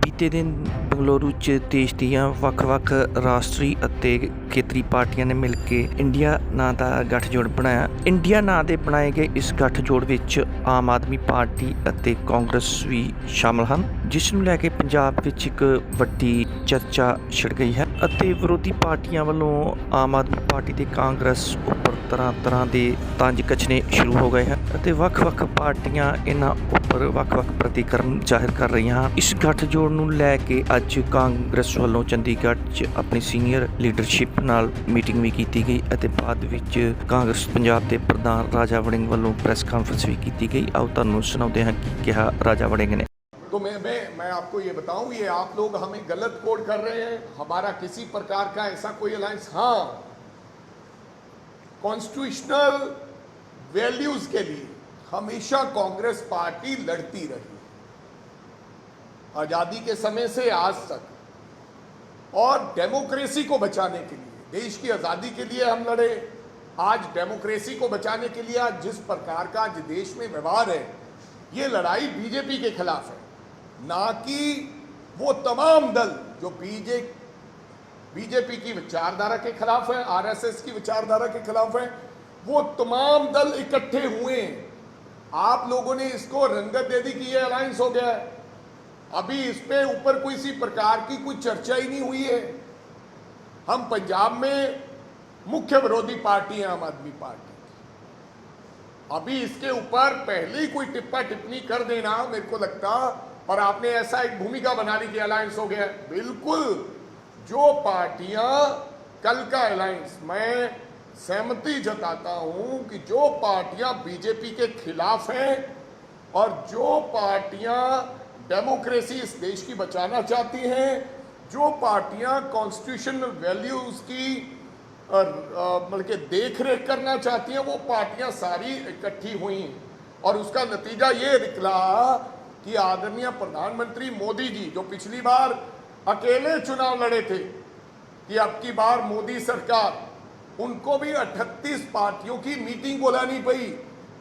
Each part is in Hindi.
बीते दिन बंगलुरु च देश ਦੀਆਂ ਵੱਖ-ਵੱਖ ਰਾਸ਼ਟਰੀ ਅਤੇ ਖੇਤਰੀ ਪਾਰਟੀਆਂ ਨੇ ਮਿਲ ਕੇ ਇੰਡੀਆ ਨਾਂ ਦਾ ਗੱਠਜੋੜ ਬਣਾਇਆ। ਇੰਡੀਆ ਨਾਂ ਦੇ ਬਣਾਏ ਗਏ ਇਸ ਗੱਠਜੋੜ ਵਿੱਚ ਆਮ ਆਦਮੀ ਪਾਰਟੀ ਅਤੇ ਕਾਂਗਰਸ ਵੀ ਸ਼ਾਮਲ ਹਨ, ਜਿਸ ਨੂੰ ਲੈ ਕੇ ਪੰਜਾਬ ਵਿੱਚ ਇੱਕ ਵੱਡੀ ਚਰਚਾ ਛਿੜ ਗਈ ਹੈ ਅਤੇ ਵਿਰੋਧੀ ਪਾਰਟੀਆਂ ਵੱਲੋਂ ਆਮ ਆਦਮੀ ਪਾਰਟੀ ਤੇ ਕਾਂਗਰਸ ਉੱਪਰ ਤਰ੍ਹਾਂ ਦੇ ਤੰਜ ਕੱਛਣੇ ਸ਼ੁਰੂ ਹੋ ਗਏ ਹਨ ਅਤੇ ਵੱਖ-ਵੱਖ ਪਾਰਟੀਆਂ ਇਹਨਾਂ ਉੱਪਰ ਵੱਖ-ਵੱਖ ਪ੍ਰਤੀਕਰਮ ਜ਼ਾਹਿਰ ਕਰ ਰਹੀਆਂ ਹਨ। ਇਸ ਗੱਠਜੋੜ ਨੂੰ ਲੈ ਕੇ ਅੱਜ ਕਾਂਗਰਸ ਵੱਲੋਂ ਚੰਡੀਗੜ੍ਹ 'ਚ ਆਪਣੀ ਸੀਨੀਅਰ ਲੀਡਰਸ਼ਿਪ ਨਾਲ ਮੀਟਿੰਗ ਵੀ ਕੀਤੀ ਗਈ ਅਤੇ ਬਾਅਦ ਵਿੱਚ ਕਾਂਗਰਸ ਪੰਜਾਬ ਦੇ ਪ੍ਰਧਾਨ ਰਾਜਾ ਵੜਿੰਗ ਵੱਲੋਂ ਪ੍ਰੈਸ ਕਾਨਫਰੰਸ ਵੀ ਕੀਤੀ ਗਈ। ਆਓ ਤੁਹਾਨੂੰ ਸੁਣਾਉਂਦੇ ਹਾਂ ਕੀ ਕਿਹਾ ਰਾਜਾ वड़िंग ने। तो मैं आपको ये बताऊं, ये आप लोग हमें गलत कोड कर रहे हैं। हमारा किसी प्रकार का ऐसा कोई अलायंस, हाँ, कॉन्स्टिट्यूशनल वैल्यूज के लिए हमेशा कांग्रेस पार्टी लड़ती रही, आजादी के समय से आज तक, और डेमोक्रेसी को बचाने के लिए, देश की आजादी के लिए हम लड़े। आज डेमोक्रेसी को बचाने के लिए आज जिस प्रकार का आज देश में व्यवहार है, ये लड़ाई बीजेपी के खिलाफ है, ना कि वो तमाम दल जो बीजेपी की विचारधारा के खिलाफ है, आरएसएस की विचारधारा के खिलाफ है। वो तमाम दल इकट्ठे हुए हैं। आप लोगों ने इसको रंगत दे दी कि ये अलायंस हो गया है। अभी इस पे ऊपर कोई सी प्रकार की कोई चर्चा ही नहीं हुई है। हम पंजाब में मुख्य विरोधी पार्टी है आम आदमी पार्टी। अभी इसके ऊपर पहले ही कोई टिप्पा टिप्पणी कर देना मेरे को लगता, और आपने ऐसा एक भूमिका बना ली कि अलायंस हो गया। बिल्कुल, जो पार्टियां कल का अलायंस, मैं सहमति जताता हूं कि जो पार्टियां बीजेपी के खिलाफ हैं और जो पार्टियां डेमोक्रेसी इस देश की बचाना चाहती हैं, जो पार्टियां कॉन्स्टिट्यूशनल वैल्यूज की बल्कि देख रेख करना चाहती हैं, वो पार्टियां सारी इकट्ठी हुई और उसका नतीजा ये निकला कि आदरणीय प्रधानमंत्री मोदी जी, जो पिछली बार अकेले चुनाव लड़े थे, कि अब की बार मोदी सरकार, उनको भी 38 पार्टियों की मीटिंग बुलानी पड़ी,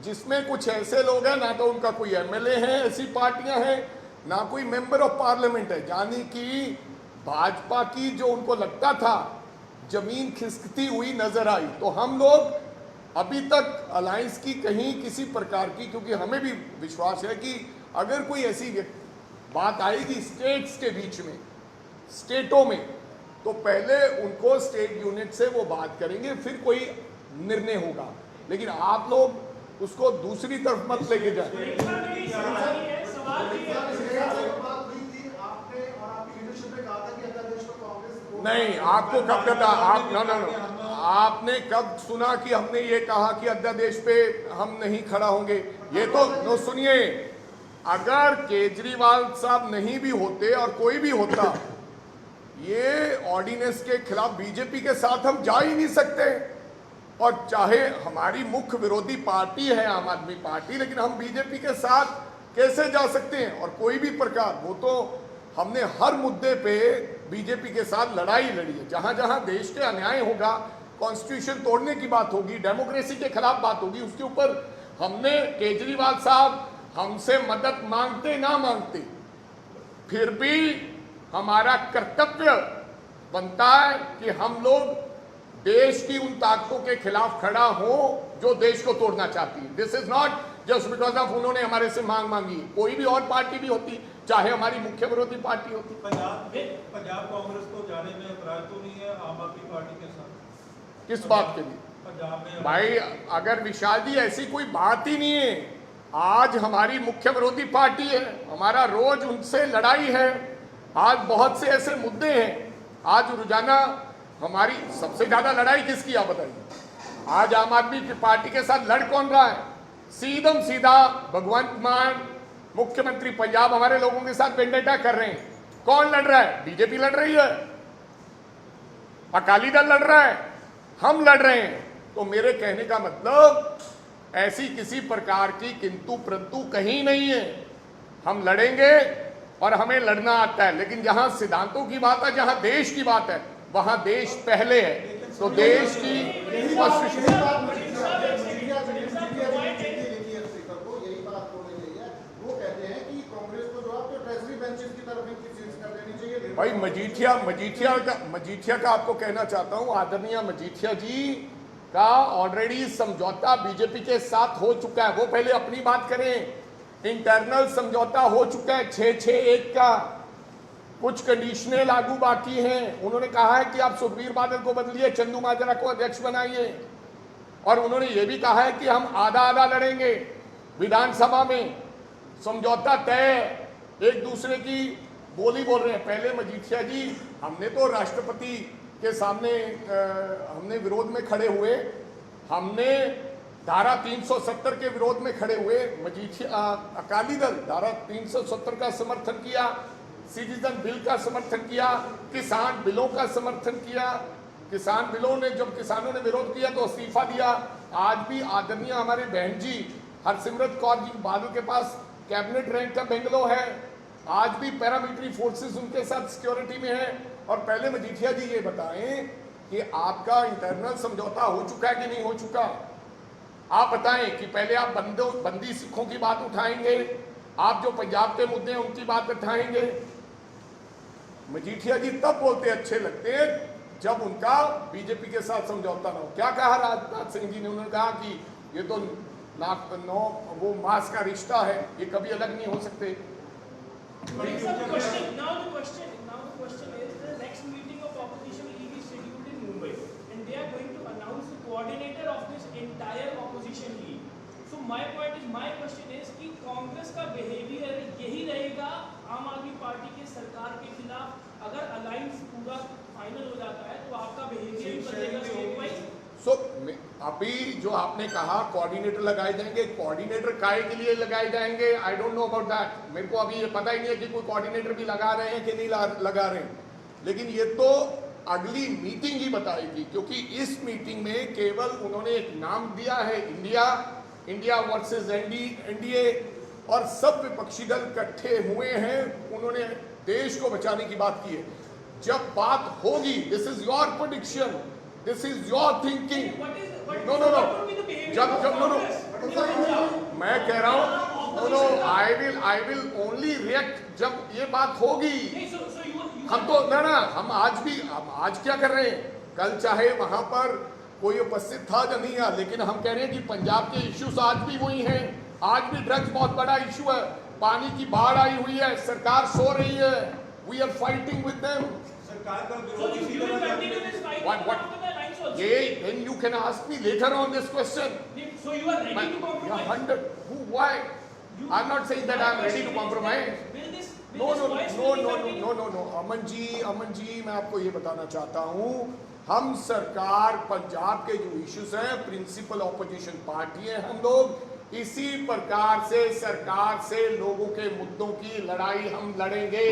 जिसमें कुछ ऐसे लोग हैं, ना तो उनका कोई एमएलए है, ऐसी पार्टियां हैं, ना कोई मेंबर ऑफ पार्लियामेंट है। यानी कि भाजपा की जो उनको लगता था जमीन खिसकती हुई नजर आई। तो हम लोग अभी तक अलायंस की कहीं किसी प्रकार की, क्योंकि हमें भी विश्वास है कि अगर कोई ऐसी बात आएगी स्टेट्स के बीच में, स्टेटों में, तो पहले उनको स्टेट यूनिट से वो बात करेंगे, फिर कोई निर्णय होगा। लेकिन आप लोग उसको दूसरी तरफ मत लेके जाए। नहीं, आपको कब पता, आप no, आपने कब सुना कि हमने ये कहा कि अध्यादेश पे हम नहीं खड़ा होंगे? ये तो सुनिए, अगर केजरीवाल साहब नहीं भी होते और कोई भी होता, ये ऑर्डिनेंस के खिलाफ बीजेपी के साथ हम जा ही नहीं सकते। और चाहे हमारी मुख्य विरोधी पार्टी है आम आदमी पार्टी, लेकिन हम बीजेपी के साथ कैसे जा सकते हैं? और कोई भी प्रकार, वो तो हमने हर मुद्दे पे बीजेपी के साथ लड़ाई लड़ी है। जहां जहां देश के अन्याय होगा, कॉन्स्टिट्यूशन तोड़ने की बात होगी, डेमोक्रेसी के खिलाफ बात होगी, उसके ऊपर हमने, केजरीवाल साहब हमसे मदद मांगते ना मांगते, फिर भी हमारा कर्तव्य बनता है कि हम लोग देश की उन ताकतों के खिलाफ खड़ा हो जो देश को तोड़ना चाहती है। This is not just because of उन्होंने हमारे से मांगी। कोई भी और पार्टी भी होती, चाहे हमारी मुख्य विरोधी पार्टी होती। पंजाब कांग्रेस को जाने में ऐतराज तो नहीं है आम आदमी पार्टी के साथ? किस बात के लिए? पंजाब में भाई, अगर विशाल जी ऐसी कोई बात ही नहीं है, आज हमारी मुख्य विरोधी पार्टी है, हमारा रोज उनसे लड़ाई है। आज बहुत से ऐसे मुद्दे हैं, आज रोजाना हमारी सबसे ज्यादा लड़ाई किसकी, आप बताइए? आज आम आदमी की पार्टी के साथ लड़ कौन रहा है? सीधम सीधा भगवंत मान, मुख्यमंत्री पंजाब, हमारे लोगों के साथ वेंडेटा कर रहे हैं। कौन लड़ रहा है? बीजेपी लड़ रही है, अकाली दल लड़ रहा है, हम लड़ रहे हैं। तो मेरे कहने का मतलब ऐसी किसी प्रकार की किंतु परंतु कहीं नहीं है। हम लड़ेंगे और हमें लड़ना आता है, लेकिन जहां सिद्धांतों की बात है, जहां देश की बात है, वहां देश पहले है। तो देश की वो कहते हैं कि कांग्रेस को जो आप ट्रेजरी बेंचेस की तरफ भाई मजीठिया का आपको कहना चाहता हूं, आदरणीय मजीठिया जी का ऑलरेडी समझौता बीजेपी के साथ हो चुका है। वो पहले अपनी बात करें। इंटरनल समझौता हो चुका है 661 का, कुछ कंडीशनें लागू बाकी हैं। उन्होंने कहा है कि आप सुखबीर बादल को बदलिए, चंदू माजरा को अध्यक्ष बनाइए, और उन्होंने ये भी कहा है कि हम आधा आधा लड़ेंगे विधानसभा में। समझौता तय, एक दूसरे की बोली बोल रहे हैं। पहले मजीठिया जी, हमने तो राष्ट्रपति के सामने हमने विरोध में खड़े हुए, हमने धारा 370 के विरोध में खड़े हुए। मजीठिया अकाली दल धारा 370 का समर्थन किया, सिटीजन बिल का समर्थन किया, किसान बिलों का समर्थन किया। किसान बिलों ने, जब किसानों ने विरोध किया तो इस्तीफा दिया। आज भी आदरणीय हमारे बहन जी हरसिमरत कौर जी बादल के पास कैबिनेट रैंक का बेंगलो है। आज भी पैरामिलिट्री फोर्सेस उनके साथ सिक्योरिटी में है। और पहले मजीठिया जी ये बताएं कि आपका इंटरनल समझौता हो चुका है कि नहीं हो चुका। आप बताएं कि पहले आप बंदी सिखों की बात उठाएंगे, आप जो पंजाब के मुद्दे हैं उनकी बात उठाएंगे। मजीठिया जी तब बोलते अच्छे लगते हैं जब उनका बीजेपी के साथ समझौता ना हो। क्या कहा राजनाथ सिंह जी ने? उन्होंने कहा कि ये तो वो मांस का रिश्ता है, ये कभी अलग नहीं हो सकते। Now the question is, the next meeting of opposition will be scheduled in Mumbai, and they are going to announce the coordinator of this entire opposition league. So my question is कि कांग्रेस का बिहेवियर यही रहेगा आम आदमी पार्टी के सरकार के खिलाफ? अगर अलायंस पूरा फाइनल हो जाता है तो आपका बिहेवियर भी बदलेगा स्टेट वाइज? अभी जो आपने कहा कोऑर्डिनेटर लगाए जाएंगे, कोऑर्डिनेटर काय के लिए लगाए जाएंगे, I don't know about that. मेरे को अभी ये पता ही नहीं है कि कोई कोऑर्डिनेटर भी लगा रहे हैं कि नहीं लगा रहे हैं। लेकिन ये तो अगली मीटिंग ही बताएगी, क्योंकि इस मीटिंग में केवल उन्होंने एक नाम दिया है, इंडिया वर्सेस एनडीए, और सब विपक्षी दल इकट्ठे हुए हैं। उन्होंने देश को बचाने की बात की है। जब बात होगी, this is your prediction, this is your thinking. No मैं कह रहा हूं आई विल ओनली रिएक्ट जब ये बात होगी। हम तो हम आज क्या कर रहे हैं? कल चाहे वहां पर कोई उपस्थित था या नहीं है, लेकिन हम कह रहे हैं कि पंजाब के इश्यूज आज भी वही हैं। आज भी ड्रग्स बहुत बड़ा इशू है, पानी की बाढ़ आई हुई है, सरकार सो रही है, we are fighting with them. सरकार का विरोध इसी तरह Then you can ask me later on this question. So you are ready to compromise? Why? I'm not saying that I'm ready to compromise. No. Aman ji, मैं आपको ये बताना चाहता हूँ, हम सरकार, पंजाब के जो इश्यूज हैं, प्रिंसिपल ऑपोजिशन पार्टी है हम लोग। इसी प्रकार से सरकार से लोगों के मुद्दों की लड़ाई हम लड़ेंगे।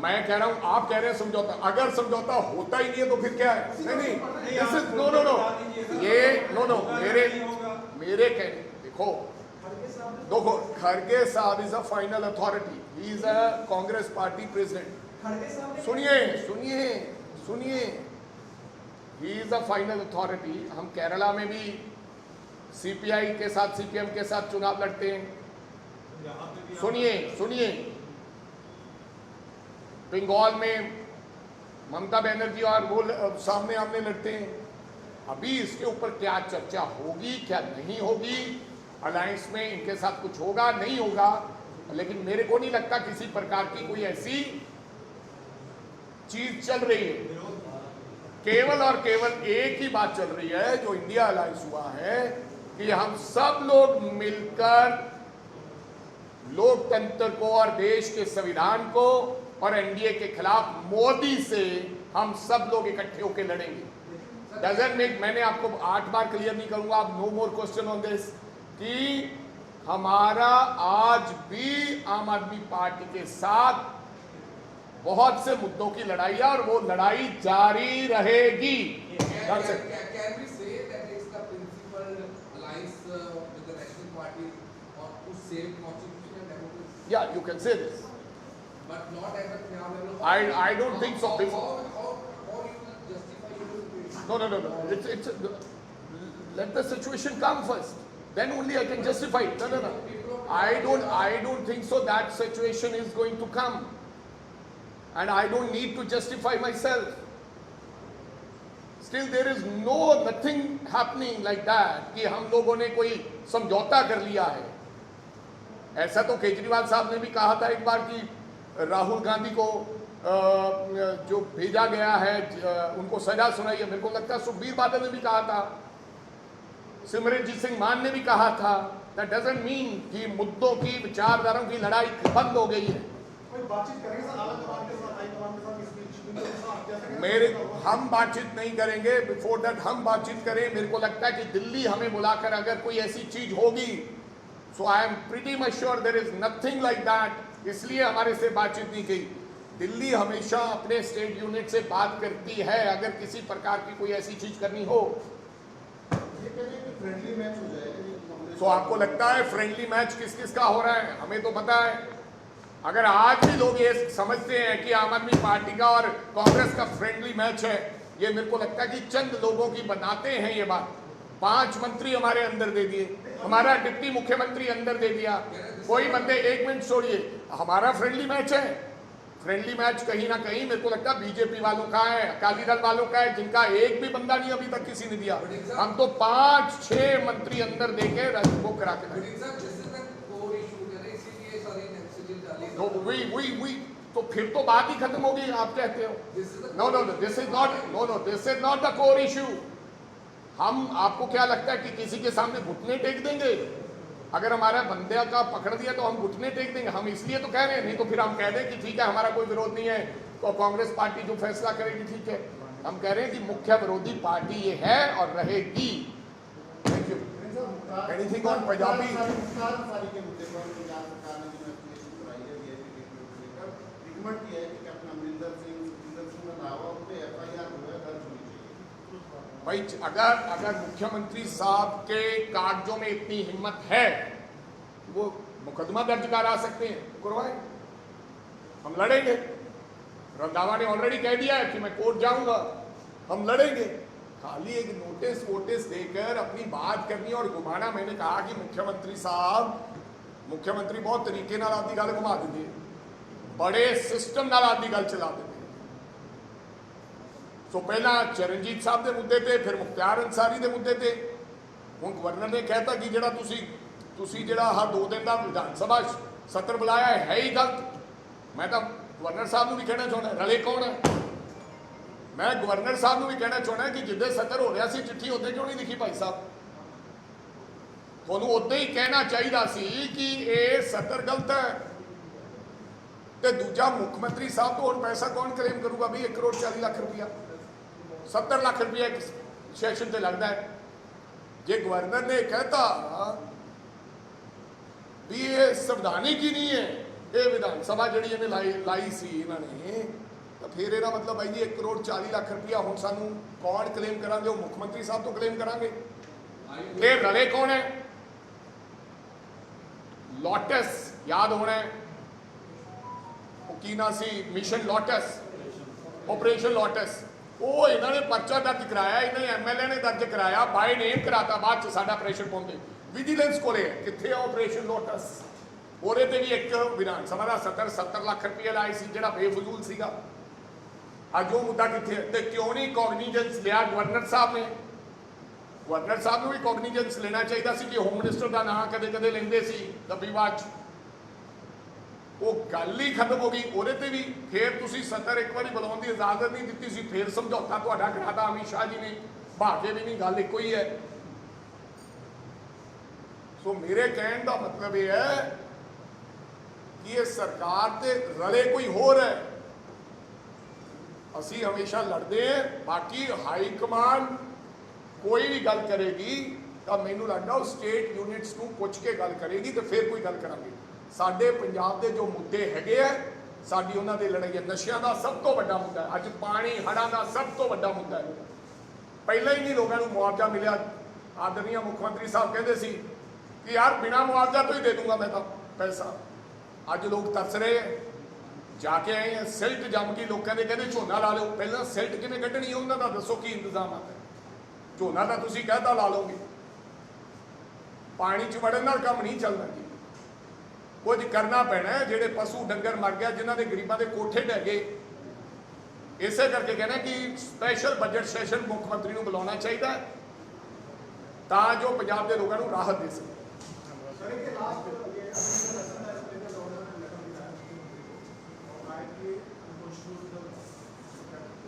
मैं कह रहा हूं, आप कह रहे हैं समझौता। अगर समझौता होता ही नहीं है तो फिर क्या है? नहीं, मेरे कहने देखो, खड़गे साहब is a final authority, he is a Congress party president. सुनिए, he is a final authority. हम केरला में भी सीपीआई के साथ, सीपीएम के साथ चुनाव लड़ते हैं। सुनिए, बंगाल में ममता बनर्जी और वो सामने आमने लड़ते हैं। अभी इसके ऊपर क्या चर्चा होगी, क्या नहीं होगी, अलायंस में इनके साथ कुछ होगा नहीं होगा, लेकिन मेरे को नहीं लगता किसी प्रकार की कोई ऐसी चीज चल रही है। केवल और केवल एक ही बात चल रही है, जो इंडिया अलायंस हुआ है, कि हम सब लोग मिलकर लोकतंत्र को और देश के संविधान को और एनडीए के खिलाफ मोदी से हम सब लोग इकट्ठे होकर लड़ेंगे। डजंट मेक, मैंने आपको 8 बार क्लियर नहीं करूंगा, आप no more question on this, कि हमारा आज भी आम आदमी पार्टी के साथ बहुत से मुद्दों की लड़ाई है और वो लड़ाई जारी रहेगी। Yeah, you can say this. But not at the level of... I don't think so. How you will justify your situation? No. Let the situation come first. Then only I can justify it. No. People of I don't think so that situation is going to come, and I don't need to justify myself. Still there is nothing happening like that कि हम लोगों ने कोई समझौता कर लिया है। ऐसा तो केजरीवाल साहब ने भी कहा था एक बार कि राहुल गांधी को जो भेजा गया है उनको सजा सुनाई है। मेरे को लगता है सुखबीर बादल ने भी कहा था, सिमरनजीत सिंह मान ने भी कहा था। दैट डजंट मीन कि मुद्दों की विचारधाराओं की लड़ाई बंद हो गई है। हम बातचीत नहीं करेंगे, बिफोर दैट हम बातचीत करें। मेरे को लगता है कि दिल्ली हमें बुलाकर अगर कोई ऐसी चीज होगी, so I am pretty much sure there is nothing like that, इसलिए हमारे से बातचीत नहीं की। दिल्ली हमेशा अपने स्टेट यूनिट से बात करती है अगर किसी प्रकार की कोई ऐसी चीज करनी हो। फ्रेंडली मैच हो जाएगा। सो आपको लगता है फ्रेंडली मैच किस किस का हो रहा है? हमें तो पता है। अगर आज भी लोग ये समझते हैं कि आम आदमी पार्टी का और कांग्रेस का फ्रेंडली मैच है, ये मेरे को लगता है कि चंद लोगों की बनाते हैं ये बात। 5 मंत्री हमारे अंदर दे दिए, हमारा डिप्टी मुख्यमंत्री अंदर दे दिया, कोई बंदे, 1 मिनट छोड़िए, हमारा फ्रेंडली मैच है। फ्रेंडली मैच कहीं ना कहीं मेरे को लगता है बीजेपी वालों का है, अकाली दल वालों का है, जिनका एक भी बंदा नहीं अभी तक किसी ने दिया। हम तो 5-6 मंत्री अंदर देके वो करा के तो फिर तो बात ही खत्म हो गई। आप कहते हो no no this is not the core issue. हम, आपको क्या लगता है कि किसी के सामने घुटने टेक देंगे? अगर हमारा बंदे का पकड़ दिया तो हम घुटने टेक देंगे? हम इसलिए तो कह रहे हैं, नहीं तो फिर हम कह दें कि ठीक है हमारा कोई विरोध नहीं है, तो कांग्रेस पार्टी जो फैसला करेगी ठीक है। हम कह रहे हैं कि मुख्य विरोधी पार्टी ये है और रहेगी। Thank you. Anything on Punjabi? भाई अगर मुख्यमंत्री साहब के कागजों में इतनी हिम्मत है, वो मुकदमा दर्ज करा सकते हैं, करवाएं, हम लड़ेंगे। रंधावा ने ऑलरेडी कह दिया है कि मैं कोर्ट जाऊंगा, हम लड़ेंगे। खाली एक नोटिस वोटिस देकर अपनी बात करनी और घुमाना। मैंने कहा कि मुख्यमंत्री बहुत तरीके नाल आदि गल घुमा देते, बड़े सिस्टम नाल आदि गल चला देते। तो पहला चरणजीत साहब के मुद्दे थे, फिर मुख्तार अंसारी के मुद्दे थे। हुण गवर्नर ने कहता कि जिहड़ा तुसी जिहड़ा हर 2 दिन का विधान सभा सत्र बुलाया है ही गलत। मैं तो गवर्नर साहब को भी कहना चाहना, रले कौन है? मैं गवर्नर साहब को भी कहना चाहना कि जिद्दे सत्र हो रहा सी, चिट्ठी उदे क्यों नहीं लिखी भाई साहब? तुहानूं उदे ही कहना चाहिए सी कि ये सत्र गलत है। तो दूजा, मुख्यमंत्री साहब तो हुण पैसा कौन क्लेम करूगा भी? 1 करोड़ 40 लाख रुपया, 70 लाख रुपया एक सेशन से लगता है। जे गवर्नर ने कहता भी ये संवैधानिक ही नहीं है, ये विधान सभा जी इन्हें लाई सी इन्होंने, तो फिर यह मतलब भाई जी 1 करोड़ 40 लाख रुपया हुण सानू कौन क्लेम करांगे? वो मुख्यमंत्री साहब तो क्लेम करांगे। ये रले कौन है? लॉटस याद होना है, की ना sea mission lotus, operation lotus, वो इन्होंने पर्चा दर्ज कराया, इन्हें MLA ने दर्ज कराया, बाय नेम कराता, बाद साडा प्रेशर पाउंदे विजिलेंस को कितने ऑपरेशन लोटस। ਉਹਦੇ ਤੇ ਵੀ ਇੱਕ ਵਿਧਾਨ ਸਭਾ ਦਾ 70 ਲੱਖ ਰੁਪਏ ਲਾਏ ਸੀ ਜਿਹੜਾ ਬੇਫਜ਼ੂਲ ਸੀਗਾ। ਅੱਜ ਉਹ ਮੁੱਦਾ ਕਿੱਥੇ? ਤੇ ਕਿਉਂ ਨਹੀਂ ਕੌਗਨੀਜੈਂਸ ਲਿਆ ਗਵਰਨਰ ਸਾਹਿਬ ਨੇ? ਗਵਰਨਰ ਸਾਹਿਬ ਨੂੰ ਵੀ ਕੌਗਨੀਜੈਂਸ ਲੈਣਾ ਚਾਹੀਦਾ ਸੀ ਕਿ ਹੋਮ ਮਿਨਿਸਟਰ ਦਾ ਨਾਂ ਕਦੇ ਕਦੇ ਲੈਂਦੇ ਸੀ ਦੱਬੀਵਾਜ। ਉਹ ਗੱਲ ਹੀ ਖਤਮ ਹੋ ਗਈ। ਉਹਦੇ ਤੇ ਵੀ ਫੇਰ ਤੁਸੀਂ 70 ਇੱਕ ਵਾਰੀ ਬੁਲਾਉਣ ਦੀ ਇਜਾਜ਼ਤ ਨਹੀਂ ਦਿੱਤੀ ਸੀ, ਫੇਰ ਸਮਝੌਤਾ ਤੁਹਾਡਾ ਕਰਾਤਾ ਅਮਿਤ ਸ਼ਾਹ ਜੀ ਨੇ, ਭਾਗੇ ਵੀ ਨਹੀਂ, ਗੱਲ ਇੱਕੋ ਹੀ ਹੈ। ਸੋ ਮੇਰੇ ਕਹਿਣ ਦਾ ਮਤਲਬ ਇਹ ਹੈ कि ये सरकार ते रले कोई होर है। असी हमेशा लड़ते हैं, बाकी हाई कमान कोई भी गल करेगी तो मैनू लगता वो स्टेट यूनिट्स को पुछ के गल करेगी तो फिर कोई गल करांगे। साडे पंजाब के जो मुद्दे हैगे है, साडी उन्हां दे लड़ाई है। नशियां दा सब तो वड्डा मुद्दा है, अज पानी हड़ां दा सब तो वड्डा मुद्दा है। पहले ही नहीं लोगों को मुआवजा मिलिया। आदरणीय मुख्यमंत्री साहब कहते सी कि यार बिना मुआवजा तो ही दे दूंगा मैं तो पैसा। अज लोग तरस रहे हैं, जाके आए हैं, सिल्ट जम गई, लोगों ने कहते झोना ला लो। पहले सिल्ट किवें कड्ढनी है उन्हां दा दसो की इंतजाम है? झोना तो तुसीं कहता ला लोगे, पानी च वड़न नाल काम नहीं चलना जी। ਕੁਝ ਕਰਨਾ ਪੈਣਾ ਹੈ। ਜਿਹੜੇ ਪਸ਼ੂ ਡੰਗਰ ਮਰ ਗਿਆ, ਜਿਨ੍ਹਾਂ ਦੇ ਗਰੀਬਾਂ ਦੇ ਕੋਠੇ ਢਹਿ ਗਏ, ਇਸੇ ਕਰਕੇ ਕਹਿੰਦਾ ਕਿ ਸਪੈਸ਼ਲ ਬਜਟ ਸੈਸ਼ਨ ਮੁੱਖ ਮੰਤਰੀ ਨੂੰ ਬੁਲਾਉਣਾ ਚਾਹੀਦਾ ਹੈ, ਤਾਂ ਜੋ ਪੰਜਾਬ ਦੇ ਲੋਕਾਂ ਨੂੰ ਰਾਹਤ ਦੇ ਸਕੇ।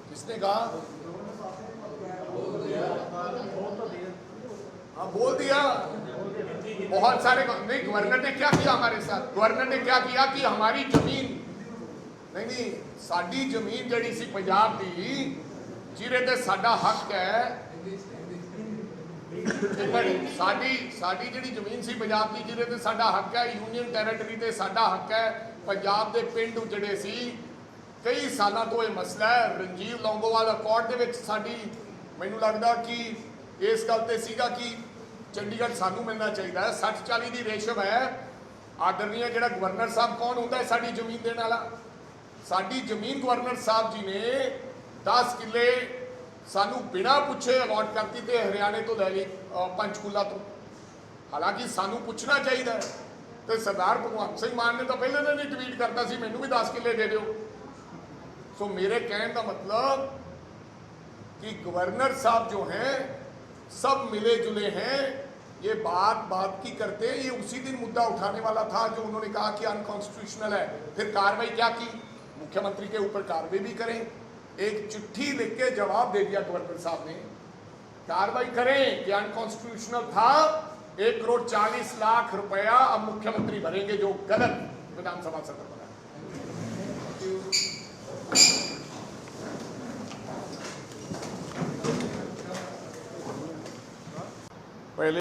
किसने कहा? हाँ बोल दिया। बहुत सारे नहीं, गवर्नर ने क्या किया हमारे साथ? गवर्नर ने क्या किया कि हमारी जमीन नहीं साडी जमीन जड़ी सी पंजाब दी, जिहदे ते साडा हक है, साडी जिहड़ी जमीन सी पंजाब दी, जिहदे ते साडा हक है, यूनियन टैरेटरी ते साडा हक है, पंजाब दे पिंड उजड़े सी, कई सालों तो यह मसला है। रंजीव लौंगोवाल अकॉर्ड दे विच साडी, मैनूं लगदा कि इस गल ते सीगा कि चंडीगढ़ सानू मिलना चाहिए। 60-40 की रेशम है। आदरणीय जिहड़ा गवर्नर साहब कौन होंदा है साडी जमीन देण वाला? साडी जमीन गवर्नर साहब जी ने 10 किले सानू बिना पुछे अलॉट करती ते हरियाणे तो लै ली, पंचकूला तो। हालांकि सानू पुछना चाहिए। तो सरदार भगवंत सिंह मान ने तो पहले दिन ही ट्वीट करता सी, मैनू भी 10 किले दे दिओ। सो मेरे कहने का मतलब कि गवर्नर साहब जो हैं सब मिले जुले हैं। ये बात की करते हैं। ये उसी दिन मुद्दा उठाने वाला था जो उन्होंने कहा कि अनकॉन्स्टिट्यूशनल है। फिर कार्रवाई क्या की? मुख्यमंत्री के ऊपर कार्रवाई भी करें। एक चिट्ठी लिख के जवाब दे दिया गवर्नर साहब ने, कार्रवाई करें कि अनकॉन्स्टिट्यूशनल था। 1 करोड़ 40 लाख रुपया अब मुख्यमंत्री भरेंगे जो गलत विधानसभा सत्र बना।